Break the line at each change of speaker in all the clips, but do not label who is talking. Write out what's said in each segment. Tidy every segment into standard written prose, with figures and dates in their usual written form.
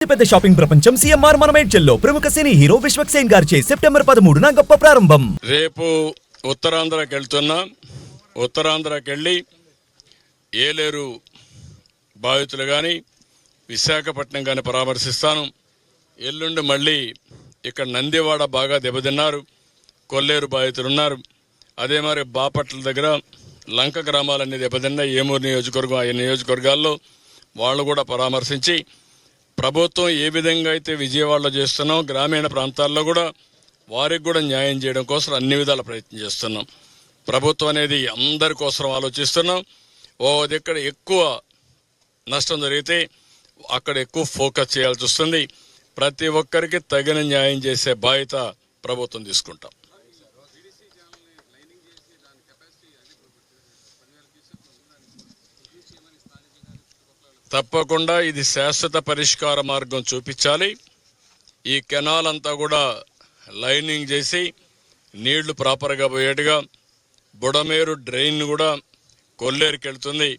పెద్ద షాపింగ్ ప్రపంచం సిఎంఆర్ మనమేడ్చల్లో ప్రముఖ సినీ హీరో విశ్వక్ సేన్ గారిచే సెప్టెంబర్ 13న గొప్ప ప్రారంభం.
రేపు ఉత్తరాంధ్రకి వెళ్తున్నా. ఉత్తరాంధ్రకి వెళ్ళి ఏలేరు బాధితులు కానీ విశాఖపట్నం కానీ పరామర్శిస్తాను. ఎల్లుండి మళ్ళీ ఇక్కడ నందివాడ బాగా దెబ్బతిన్నారు, కొల్లేరు బాధితులు ఉన్నారు. అదే మరి బాపట్ల దగ్గర లంక గ్రామాలన్నీ దెబ్బతిన్నాయి. ఏమూరు నియోజకవర్గం, ఆ నియోజకవర్గాల్లో వాళ్ళు కూడా పరామర్శించి ప్రభుత్వం ఏ విధంగా అయితే విజయవాడలో చేస్తున్నాం, గ్రామీణ ప్రాంతాల్లో కూడా వారికి కూడా న్యాయం చేయడం కోసం అన్ని విధాల ప్రయత్నం చేస్తున్నాం. ప్రభుత్వం అనేది అందరి కోసం ఆలోచిస్తున్నాం. ఎక్కడ ఎక్కువ నష్టం జరిగితే అక్కడ ఎక్కువ ఫోకస్ చేయాల్సి వస్తుంది. ప్రతి ఒక్కరికి తగిన న్యాయం చేసే బాధ్యత ప్రభుత్వం తీసుకుంటాం. తప్పకుండా ఇది శాశ్వత పరిష్కార మార్గం చూపించాలి. ఈ కెనాల్ అంతా కూడా లైనింగ్ చేసి నీళ్లు ప్రాపర్గా పోయేట్టుగా, బుడమేరు డ్రైన్ కూడా కొల్లేరుకి వెళ్తుంది,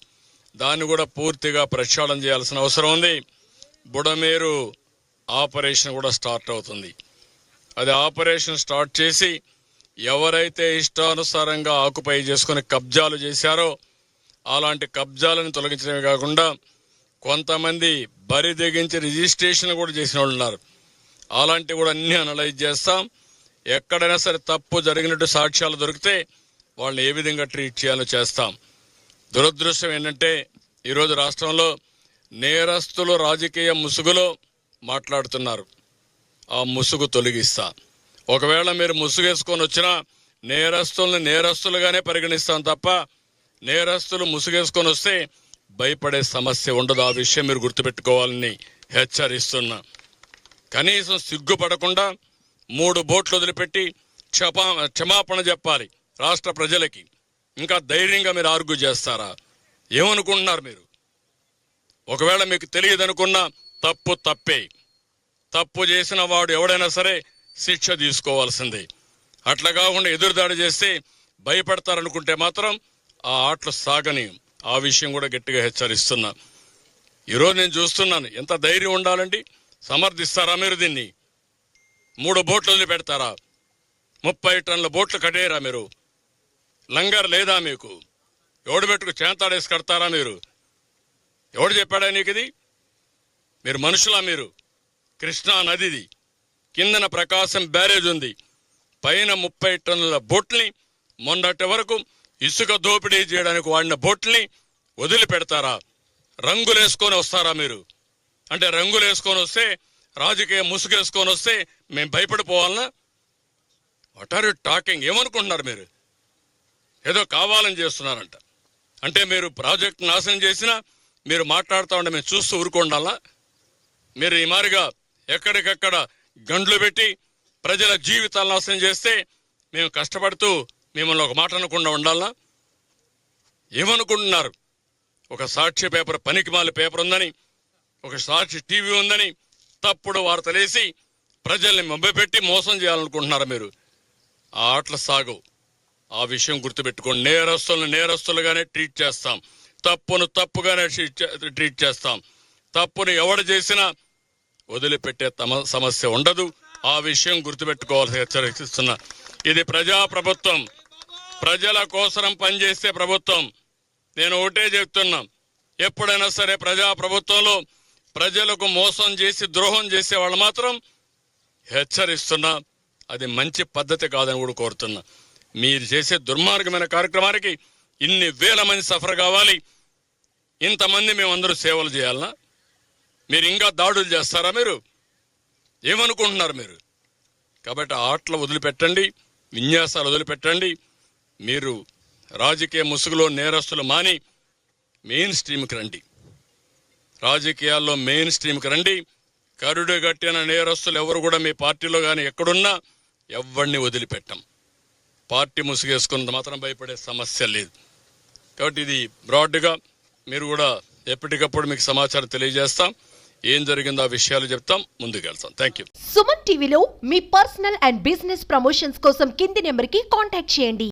దాన్ని కూడా పూర్తిగా ప్రక్షాళన చేయాల్సిన అవసరం ఉంది. బుడమేరు ఆపరేషన్ కూడా స్టార్ట్ అవుతుంది. అది ఆపరేషన్ స్టార్ట్ చేసి ఎవరైతే ఇష్టానుసారంగా ఆకుపై చేసుకుని కబ్జాలు చేశారో అలాంటి కబ్జాలను తొలగించడమే కాకుండా కొంతమంది బరి తెగించి రిజిస్ట్రేషన్ కూడా చేసిన వాళ్ళు ఉన్నారు. అలాంటివి కూడా అన్ని అనలైజ్ చేస్తాం. ఎక్కడైనా సరే తప్పు జరిగినట్టు సాక్ష్యాలు దొరికితే వాళ్ళని ఏ విధంగా ట్రీట్ చేయాలో చేస్తాం. దురదృష్టం ఏంటంటే ఈరోజు రాష్ట్రంలో నేరస్తులు రాజకీయ ముసుగులో మాట్లాడుతున్నారు. ఆ ముసుగు తొలగిస్తా. ఒకవేళ మీరు ముసుగేసుకొని వచ్చినా నేరస్తుల్ని నేరస్తులుగానే పరిగణిస్తాం తప్ప నేరస్తులు ముసుగేసుకొని వస్తే భయపడే సమస్య ఉండదు. ఆ విషయం మీరు గుర్తుపెట్టుకోవాలని హెచ్చరిస్తున్నా. కనీసం సిగ్గుపడకుండా 3 బోట్లు వదిలిపెట్టి క్షమాపణ చెప్పాలి రాష్ట్ర ప్రజలకి. ఇంకా ధైర్యంగా మీరు ఆర్గ్యూ చేస్తారా? ఏమనుకుంటున్నారు మీరు? ఒకవేళ మీకు తెలియదనుకున్నా తప్పు తప్పే. తప్పు చేసిన వాడు ఎవడైనా సరే శిక్ష తీసుకోవాల్సిందే. అట్లా కాకుండా ఎదురుదాడి చేస్తే భయపడతారనుకుంటే మాత్రం ఆ ఆటలు సాగని. ఆ విషయం కూడా గట్టిగా హెచ్చరిస్తున్నా. ఈరోజు నేను చూస్తున్నాను, ఎంత ధైర్యం ఉండాలండి. సమర్థిస్తారా మీరు దీన్ని? 3 బోట్లు వదిలి పెడతారా? 30 టన్నుల బోట్లు కట్టేయరా మీరు? లంగర్ లేదా మీకు? ఎవడు పెట్టుకు చేంతాడేసి కడతారా మీరు? ఎవడు చెప్పాడా నీకు ఇది? మీరు మనుషులా? మీరు కృష్ణా నదిది కిందన ప్రకాశం బ్యారేజ్ ఉంది, పైన 30 టన్నుల బోట్ని మొన్నటి వరకు ఇసుక దోపిడీ చేయడానికి వాడిన బోట్ని వదిలిపెడతారా? రంగులేసుకొని వస్తారా మీరు? అంటే రంగులేసుకొని వస్తే, రాజకీయ ముసుగేసుకొని వస్తే మేము భయపడిపోవాలనా? What are you talking? ఏమనుకుంటున్నారు మీరు? ఏదో కావాలని చేస్తున్నారంట. అంటే మీరు ప్రాజెక్ట్ నాశనం చేసినా మీరు మాట్లాడుతూ ఉంటే మేము చూస్తూ ఊరుకోండాలా? మీరు ఈ మారిగా ఎక్కడికక్కడ గండ్లు పెట్టి ప్రజల జీవితాలు నాశనం చేస్తే మేము కష్టపడుతూ మిమ్మల్ని ఒక మాట అనకుండా ఉండాలనా? ఏమనుకుంటున్నారు? ఒక సాక్షి పేపర్, పనికిమాలి పేపర్ ఉందని, ఒక సాక్షి టీవీ ఉందని తప్పుడు వార్తలేసి ప్రజల్ని మభ్యపెట్టి మోసం చేయాలనుకుంటున్నారా మీరు? ఆ ఆటలు సాగు. ఆ విషయం గుర్తుపెట్టుకోండి. నేరస్తులను నేరస్తులుగానే ట్రీట్ చేస్తాం, తప్పును తప్పుగానే ట్రీట్ చేస్తాం. తప్పును ఎవడు చేసినా వదిలిపెట్టే సమస్య ఉండదు. ఆ విషయం గుర్తుపెట్టుకోవాల్సి హెచ్చరిస్తున్నా. ఇది ప్రజాప్రభుత్వం, ప్రజల కోసం పనిచేసే ప్రభుత్వం. నేను ఒకటే చెప్తున్నా, ఎప్పుడైనా సరే ప్రజాప్రభుత్వంలో ప్రజలకు మోసం చేసి ద్రోహం చేసే వాళ్ళు మాత్రం హెచ్చరిస్తున్నా, అది మంచి పద్ధతి కాదని కూడా కోరుతున్నా. మీరు చేసే దుర్మార్గమైన కార్యక్రమానికి ఇన్ని వేల మంది సఫర్ కావాలి, ఇంతమంది మేమందరూ సేవలు చేయాలనా? మీరు ఇంకా దాడులు చేస్తారా? మీరు ఏమనుకుంటున్నారు మీరు? కాబట్టి ఆటలు వదిలిపెట్టండి, విన్యాసాలు వదిలిపెట్టండి. మీరు రాజకీయ ముసుగులో నేరస్తులు మాని మెయిన్ స్ట్రీమ్కి రండి. రాజకీయాల్లో మెయిన్ స్ట్రీమ్కి రండి. కరుడు గట్టిన నేరస్తులు ఎవరు కూడా మీ పార్టీలో కానీ ఎక్కడున్నా ఎవరిని వదిలిపెట్టం. పార్టీ ముసుగేసుకున్నంత మాత్రం భయపడే సమస్య లేదు. కాబట్టి ఇది బ్రాడ్గా మీరు కూడా ఎప్పటికప్పుడు మీకు సమాచారం తెలియజేస్తాం. ఏం జరిగిందో ఆ విషయాలు చెప్తాం, ముందుకెళ్తాం. Thank you.
సుమన్ టీవీలో మీ పర్సనల్ అండ్ బిజినెస్ ప్రమోషన్స్ కోసం కింది నెంబర్కి కాంటాక్ట్ చేయండి.